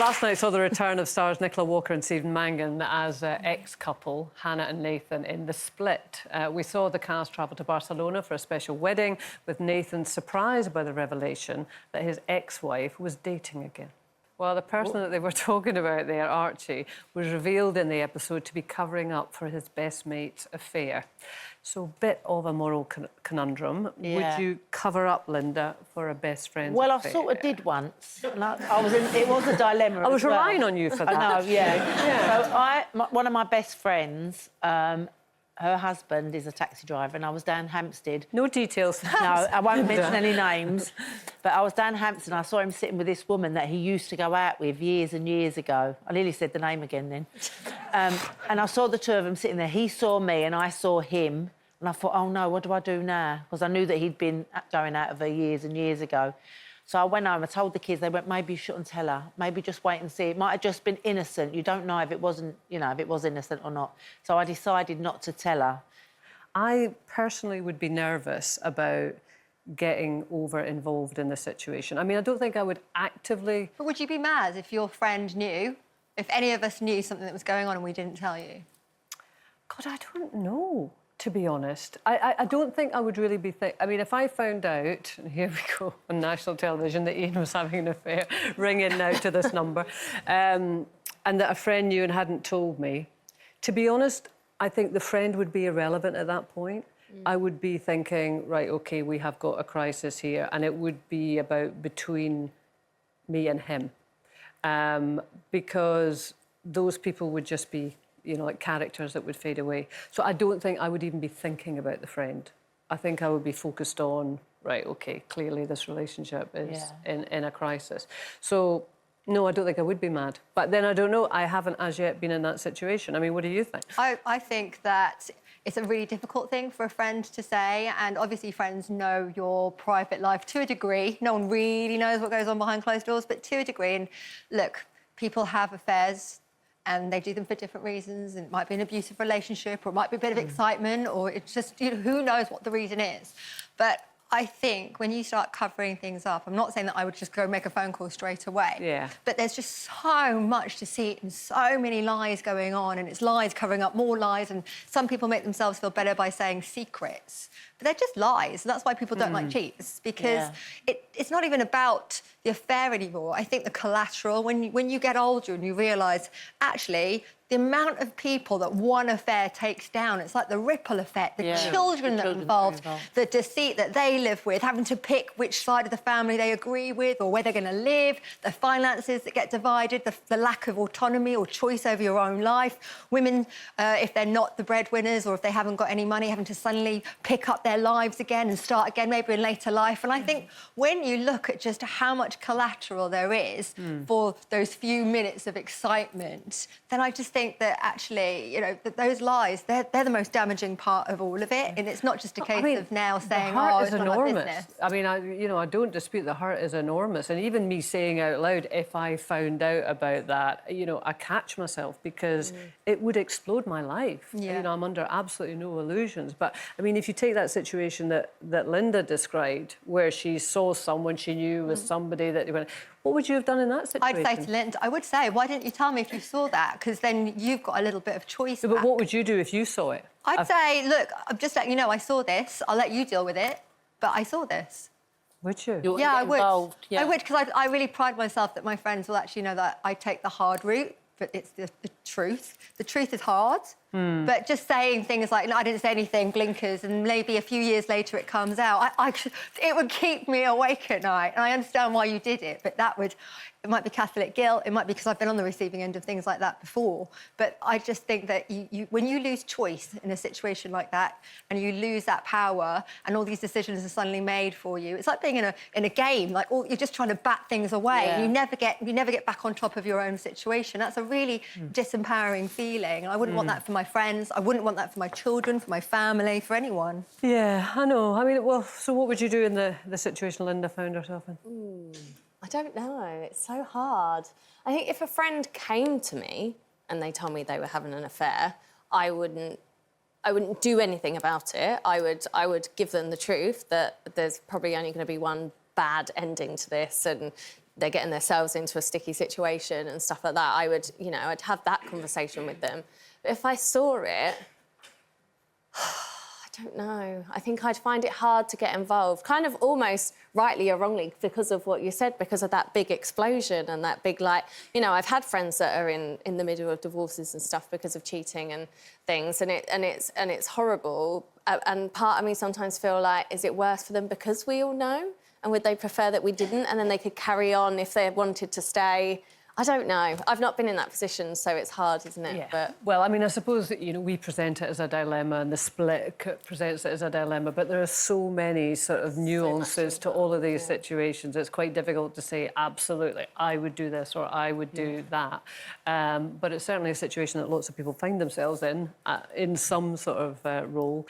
last night saw the return of stars Nicola Walker and Stephen Mangan as ex-couple Hannah and Nathan in The Split. We saw the cast travel to Barcelona for a special wedding, with Nathan surprised by the revelation that his ex-wife was dating again. Well, the person that they were talking about there, Archie, was revealed in the episode to be covering up for his best mate's affair. So, bit of a moral conundrum. Yeah. Would you cover up, Linda, for a best friend's Well, affair? I sort of did once. And I was in, it was a dilemma. I was as well. relying on you for that. I know, yeah. So one of my best friends, her husband is a taxi driver, and I was down Hampstead. No details. No, I won't mention any names. But I was down Hampstead and I saw him sitting with this woman that he used to go out with years and years ago. I nearly said the name again then. And I saw the two of them sitting there. He saw me and I saw him. And I thought, oh, no, what do I do now? Because I knew that he'd been going out of her years and years ago. So I went home, I told the kids, they went, maybe you shouldn't tell her. Maybe just wait and see. It might have just been innocent. You don't know if it wasn't, you know, if it was innocent or not. So I decided not to tell her. I personally would be nervous about getting over-involved in the situation. I mean, I don't think I would actively... But would you be mad if your friend knew, if any of us knew something that was going on and we didn't tell you? God, I don't know, to be honest. I don't think I would really be... I mean, if I found out, and here we go, on national television, that Ian was having an affair, ring in now to this number, and that a friend knew and hadn't told me, to be honest, I think the friend would be irrelevant at that point. I would be thinking, right, OK, we have got a crisis here, and it would be about between me and him. Because those people would just be, you know, like characters that would fade away. So I don't think I would even be thinking about the friend. I think I would be focused on, right, OK, clearly this relationship is in a crisis. So, no, I don't think I would be mad. But then I don't know. I haven't as yet been in that situation. I mean, what do you think? I think that it's a really difficult thing for a friend to say, and obviously friends know your private life to a degree. No one really knows what goes on behind closed doors, but to a degree. And look, people have affairs and they do them for different reasons. And it might be an abusive relationship, or it might be a bit of excitement, or it's just, you know, who knows what the reason is. But I think when you start covering things up, I'm not saying that I would just go make a phone call straight away. Yeah. But there's just so much to see and so many lies going on, and it's lies covering up more lies, and some people make themselves feel better by saying secrets. But they're just lies, and that's why people don't like cheats, because it's not even about the affair anymore. I think the collateral, when you get older and you realise, actually, the amount of people that one affair takes down, it's like the ripple effect, the children that are involved, the deceit that they live with, having to pick which side of the family they agree with or where they're going to live, the finances that get divided, the lack of autonomy or choice over your own life, women, if they're not the breadwinners or if they haven't got any money, having to suddenly pick up their lives again and start again maybe in later life. And I think when you look at just how much collateral there is for those few minutes of excitement, then I just think that actually, you know, that those lies, they're the most damaging part of all of it. And it's not just a case of now saying, oh, it's not my business. I mean, I don't dispute the hurt is enormous. And even me saying out loud, if I found out about that, you know, I catch myself because it would explode my life. You know, I'm under absolutely no illusions. But, I mean, if you take that situation that Linda described, where she saw someone she knew was somebody that... What would you have done in that situation? I'd say to Linda, I would say, why didn't you tell me if you saw that? Because then you've got a little bit of choice. But what would you do if you saw it? I'd say, look, I'm just letting you know I saw this. I'll let you deal with it, but I saw this. Would you? Yeah, I would. Yeah. I would, because I really pride myself that my friends will actually know that I take the hard route, but it's the truth. The truth is hard. But just saying things like, no, I didn't say anything, blinkers, and maybe a few years later it comes out, it would keep me awake at night. And I understand why you did it, but it might be Catholic guilt, it might be because I've been on the receiving end of things like that before. But I just think that when you lose choice in a situation like that, and you lose that power, and all these decisions are suddenly made for you, it's like being in a game, like you're just trying to bat things away. And you never get back on top of your own situation. That's a really disempowering feeling. And I wouldn't want that for my friends. I wouldn't want that for my children, for my family, for anyone. Yeah, I know. I mean, well, so what would you do in the situation Linda found herself in? I don't know. It's so hard. I think if a friend came to me and they told me they were having an affair, I wouldn't do anything about it. I would give them the truth that there's probably only going to be one bad ending to this, and they're getting themselves into a sticky situation and stuff like that, I would, you know, I'd have that conversation with them. But if I saw it, I don't know. I think I'd find it hard to get involved, kind of almost rightly or wrongly because of what you said, because of that big explosion and that big, like, you know, I've had friends that are in the middle of divorces and stuff because of cheating and things, and it's horrible. And part of me sometimes feel like, is it worse for them because we all know? And would they prefer that we didn't, and then they could carry on if they wanted to stay? I don't know. I've not been in that position, so it's hard, isn't it? Yeah. But well, I mean, I suppose that, you know, we present it as a dilemma and the split presents it as a dilemma, but there are so many sort of nuances to all of these situations. It's quite difficult to say, absolutely, I would do this or I would do that. But it's certainly a situation that lots of people find themselves in some sort of role.